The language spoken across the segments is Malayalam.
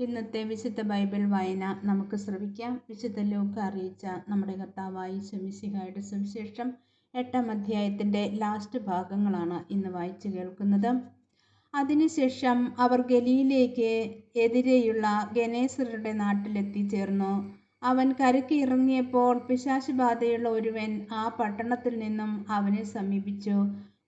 ഇന്നത്തെ വിശുദ്ധ ബൈബിൾ വായന നമുക്ക് ശ്രവിക്കാം. വിശുദ്ധ ലൂക്ക അറിയിച്ച നമ്മുടെ കർത്താവായ യേശു മിശിഹായുടെ സുവിശേഷം 8-ാം അധ്യായത്തിൻ്റെ ലാസ്റ്റ് ഭാഗങ്ങളാണ് ഇന്ന് വായിച്ചു കേൾക്കുന്നത്. അതിനുശേഷം അവർ ഗലീലയ്ക്ക് എതിരെയുള്ള ഗനേസരുടെ നാട്ടിലെത്തിച്ചേർന്നു. അവൻ കരയ്ക്ക് ഇറങ്ങിയപ്പോൾ പിശാച് ബാധയുള്ള ഒരുവൻ ആ പട്ടണത്തിൽ നിന്നും അവനെ സമീപിച്ചു.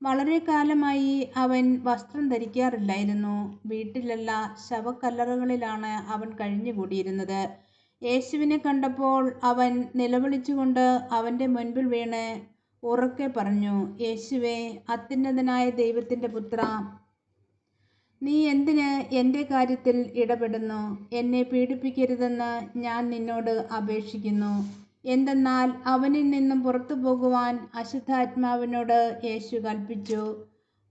വളരെ കാലമായി അവൻ വസ്ത്രം ധരിക്കാറില്ലായിരുന്നു. വീട്ടിലല്ല, ശവക്കല്ലറുകളിലാണ് അവൻ കഴിഞ്ഞുകൂടിയിരുന്നത്. യേശുവിനെ കണ്ടപ്പോൾ അവൻ നിലവിളിച്ചുകൊണ്ട് അവൻ്റെ മുൻപിൽ വീണ് ഉറക്കെ പറഞ്ഞു, യേശുവേ, അത്യുന്നതനായ ദൈവത്തിൻ്റെ പുത്ര, നീ എന്തിന് എൻ്റെ കാര്യത്തിൽ ഇടപെടുന്നു? എന്നെ പീഡിപ്പിക്കരുതെന്ന് ഞാൻ നിന്നോട് അപേക്ഷിക്കുന്നു. എന്തെന്നാൽ അവനിൽ നിന്നും പുറത്തു പോകുവാൻ അശുദ്ധാത്മാവിനോട് യേശു കൽപ്പിച്ചു.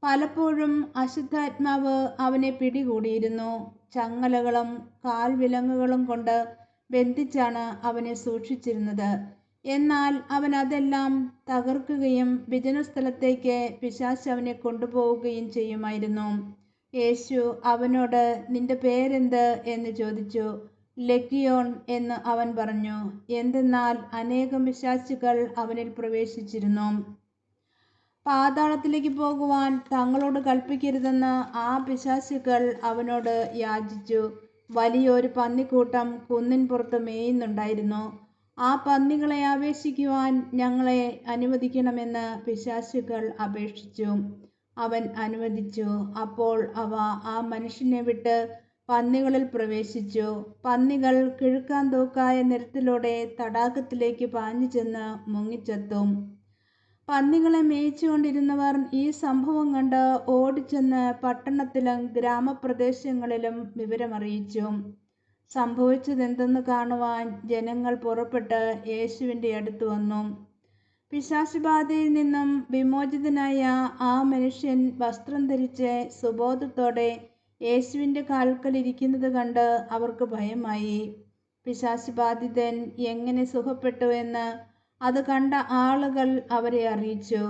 പലപ്പോഴും അശുദ്ധാത്മാവ് അവനെ പിടികൂടിയിരുന്നു. ചങ്ങലകളും കാൽവിലങ്ങുകളും കൊണ്ട് ബന്ധിച്ചാണ് അവനെ സൂക്ഷിച്ചിരുന്നത്. എന്നാൽ അവൻ അതെല്ലാം തകർക്കുകയും വിജനസ്ഥലത്തേക്ക് പിശാച് അവനെ കൊണ്ടുപോവുകയും ചെയ്യുമായിരുന്നു. യേശു അവനോട്, നിന്റെ പേരെന്ത് എന്ന് ചോദിച്ചു. ലെഗിയോൺ എന്ന് അവൻ പറഞ്ഞു. എന്തെന്നാൽ അനേകം പിശാചുകൾ അവനിൽ പ്രവേശിച്ചിരുന്നു. പാതാളത്തിലേക്ക് പോകുവാൻ തങ്ങളോട് കൽപ്പിക്കരുതെന്ന് ആ പിശാചുകൾ അവനോട് യാചിച്ചു. വലിയൊരു പന്നിക്കൂട്ടം കുന്നിൻ പുറത്ത് മേയുന്നുണ്ടായിരുന്നു. ആ പന്നികളെ ആവേശിക്കുവാൻ ഞങ്ങളെ അനുവദിക്കണമെന്ന് പിശാചുകൾ അപേക്ഷിച്ചു. അവൻ അനുവദിച്ചു. അപ്പോൾ അവ ആ മനുഷ്യനെ വിട്ട് പന്നികളിൽ പ്രവേശിച്ചു. പന്നികൾ കിഴുക്കാന്തോക്കായ നിരത്തിലൂടെ തടാകത്തിലേക്ക് പാഞ്ഞു ചെന്ന് മുങ്ങിച്ചെത്തും. പന്നികളെ മേയിച്ചുകൊണ്ടിരുന്നവർ ഈ സംഭവം കണ്ട് ഓടിച്ചെന്ന് പട്ടണത്തിലും ഗ്രാമപ്രദേശങ്ങളിലും വിവരമറിയിച്ചു. സംഭവിച്ചതെന്തെന്ന് കാണുവാൻ ജനങ്ങൾ പുറപ്പെട്ട് യേശുവിൻ്റെ അടുത്ത് വന്നു. പിശാച് ബാധയിൽ നിന്നും വിമോചിതനായ ആ മനുഷ്യൻ വസ്ത്രം ധരിച്ച് സുബോധത്തോടെ യേശുവിൻ്റെ കാൽക്കൽ ഇരിക്കുന്നത് കണ്ട് അവർക്ക് ഭയമായി. പിശാച് ബാധിതൻ എങ്ങനെ സുഖപ്പെട്ടു എന്ന് അത് കണ്ട ആളുകൾ അവരെ അറിയിച്ചു.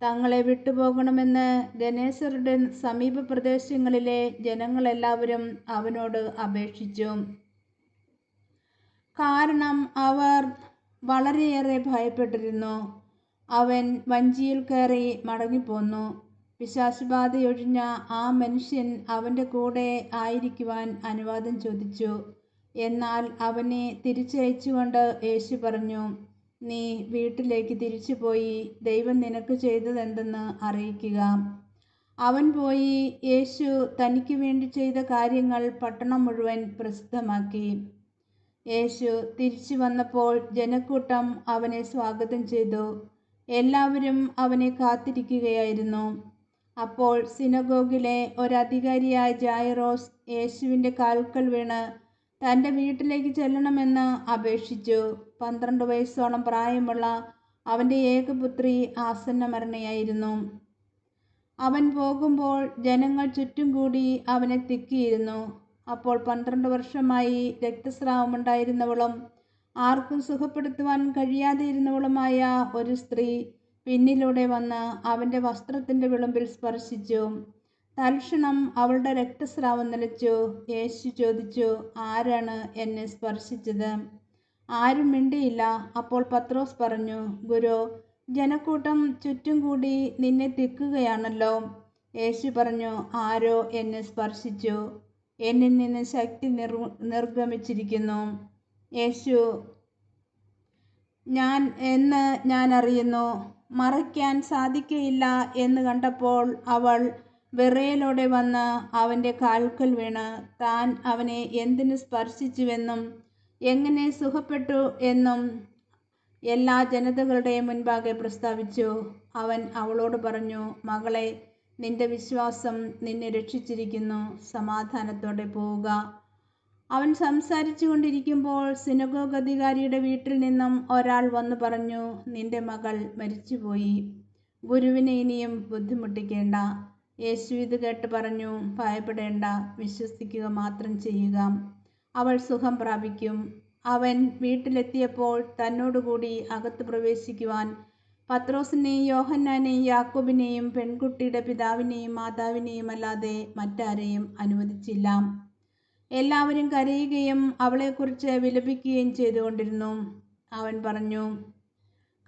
തങ്ങളെ വിട്ടുപോകണമെന്ന് ഗനേസരുടെ സമീപ പ്രദേശങ്ങളിലെ ജനങ്ങളെല്ലാവരും അവനോട് അപേക്ഷിച്ചു. കാരണം അവർ വളരെയേറെ ഭയപ്പെട്ടിരുന്നു. അവൻ വഞ്ചിയിൽ കയറി മടങ്ങിപ്പോന്നു. പിശാച് ബാധയൊഴിഞ്ഞ ആ മനുഷ്യൻ അവൻ്റെ കൂടെ ആയിരിക്കുവാൻ അനുവാദം ചോദിച്ചു. എന്നാൽ അവനെ തിരിച്ചയച്ചുകൊണ്ട് യേശു പറഞ്ഞു, നീ വീട്ടിലേക്ക് തിരിച്ചുപോയി ദൈവം നിനക്ക് ചെയ്തതെന്തെന്ന് അറിയിക്കുക. അവൻ പോയി യേശു തനിക്ക് വേണ്ടി ചെയ്ത കാര്യങ്ങൾ പട്ടണം മുഴുവൻ പ്രസിദ്ധമാക്കി. യേശു തിരിച്ചു വന്നപ്പോൾ ജനക്കൂട്ടം അവനെ സ്വാഗതം ചെയ്തു. എല്ലാവരും അവനെ കാത്തിരിക്കുകയായിരുന്നു. അപ്പോൾ സിനഗോഗിലെ ഒരധികാരിയായ ജായിറോസ് യേശുവിൻ്റെ കാൽക്കൽ വീണ് തൻ്റെ വീട്ടിലേക്ക് ചെല്ലണമെന്ന് അപേക്ഷിച്ചു. 12 വയസ്സോളം പ്രായമുള്ള അവൻ്റെ ഏകപുത്രി ആസന്നമരണയായിരുന്നു. അവൻ പോകുമ്പോൾ ജനങ്ങൾ ചുറ്റും കൂടി അവനെ തിക്കിയിരുന്നു. അപ്പോൾ 12 വർഷമായി രക്തസ്രാവമുണ്ടായിരുന്നവളും ആർക്കും സുഖപ്പെടുത്തുവാൻ കഴിയാതെയിരുന്നവളുമായ ഒരു സ്ത്രീ പിന്നിലൂടെ വന്ന് അവൻ്റെ വസ്ത്രത്തിൻ്റെ വിളുമ്പിൽ സ്പർശിച്ചു. തൽക്ഷണം അവളുടെ രക്തസ്രാവം നിലച്ചു. യേശു ചോദിച്ചു, ആരാണ് എന്നെ സ്പർശിച്ചത്? ആരും മിണ്ടിയില്ല. അപ്പോൾ പത്രോസ് പറഞ്ഞു, ഗുരു, ജനക്കൂട്ടം ചുറ്റും കൂടി നിന്നെ തിക്കുകയാണല്ലോ. യേശു പറഞ്ഞു, ആരോ എന്നെ സ്പർശിച്ചു. എന്നിൽ നിന്ന് ശക്തി നിർഗമിച്ചിരിക്കുന്നു. യേശു ഞാൻ അറിയുന്നു. മറയ്ക്കാൻ സാധിക്കയില്ല എന്ന് കണ്ടപ്പോൾ അവൾ വിറയലോടെ വന്ന് അവൻ്റെ കാൽക്കൽ വീണ് താൻ അവനെ എന്തിനു സ്പർശിച്ചുവെന്നും എങ്ങനെ സുഖപ്പെട്ടു എന്നും എല്ലാ ജനതകളുടെയും മുൻപാകെ പ്രസ്താവിച്ചു. അവൻ അവളോട് പറഞ്ഞു, മകളെ, നിന്റെ വിശ്വാസം നിന്നെ രക്ഷിച്ചിരിക്കുന്നു. സമാധാനത്തോടെ പോവുക. അവൻ സംസാരിച്ചു കൊണ്ടിരിക്കുമ്പോൾ സിനഗോഗ് അധികാരിയുടെ വീട്ടിൽ നിന്നും ഒരാൾ വന്നു പറഞ്ഞു, നിന്റെ മകൾ മരിച്ചുപോയി. ഗുരുവിനെ ഇനിയും ബുദ്ധിമുട്ടിക്കേണ്ട. യേശു ഇത് കേട്ട് പറഞ്ഞു, ഭയപ്പെടേണ്ട, വിശ്വസിക്കുക മാത്രം ചെയ്യുക, അവൾ സുഖം പ്രാപിക്കും. അവൻ വീട്ടിലെത്തിയപ്പോൾ തന്നോടുകൂടി അകത്ത് പ്രവേശിക്കുവാൻ പത്രോസിനെയും യോഹന്നാനെയും യാക്കോബിനെയും പെൺകുട്ടിയുടെ പിതാവിനെയും മാതാവിനെയും അല്ലാതെ മറ്റാരെയും അനുവദിച്ചില്ല. എല്ലാവരും കരയുകയും അവളെക്കുറിച്ച് വിലപിക്കുകയും ചെയ്തുകൊണ്ടിരുന്നു. അവൻ പറഞ്ഞു,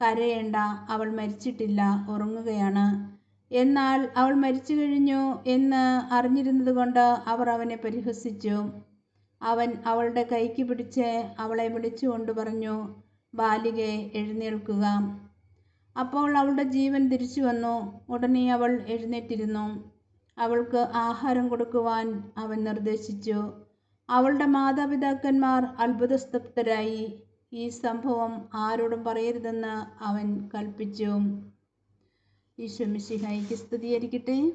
കരയേണ്ട, അവൾ മരിച്ചിട്ടില്ല, ഉറങ്ങുകയാണ്. എന്നാൽ അവൾ മരിച്ചു കഴിഞ്ഞു എന്ന് അറിഞ്ഞിരുന്നതുകൊണ്ട് അവർ അവനെ പരിഹസിച്ചു. അവൻ അവളുടെ കൈക്ക് പിടിച്ച് അവളെ വിളിച്ചുകൊണ്ട് പറഞ്ഞു, ബാലികേ, എഴുന്നേൽക്കുക. അപ്പോൾ അവളുടെ ജീവൻ തിരിച്ചു വന്നു. ഉടനെ അവൾ എഴുന്നേറ്റിരുന്നു. അവൾക്ക് ആഹാരം കൊടുക്കുവാൻ അവൻ നിർദ്ദേശിച്ചു. അവളുടെ മാതാപിതാക്കന്മാർ അത്ഭുതസ്തബ്ധരായി. ഈ സംഭവം ആരോടും പറയരുതെന്ന് അവൻ കൽപ്പിച്ചു. ഈശോ മിശിഹായ്ക്ക് സ്തുതിയായിരിക്കട്ടെ.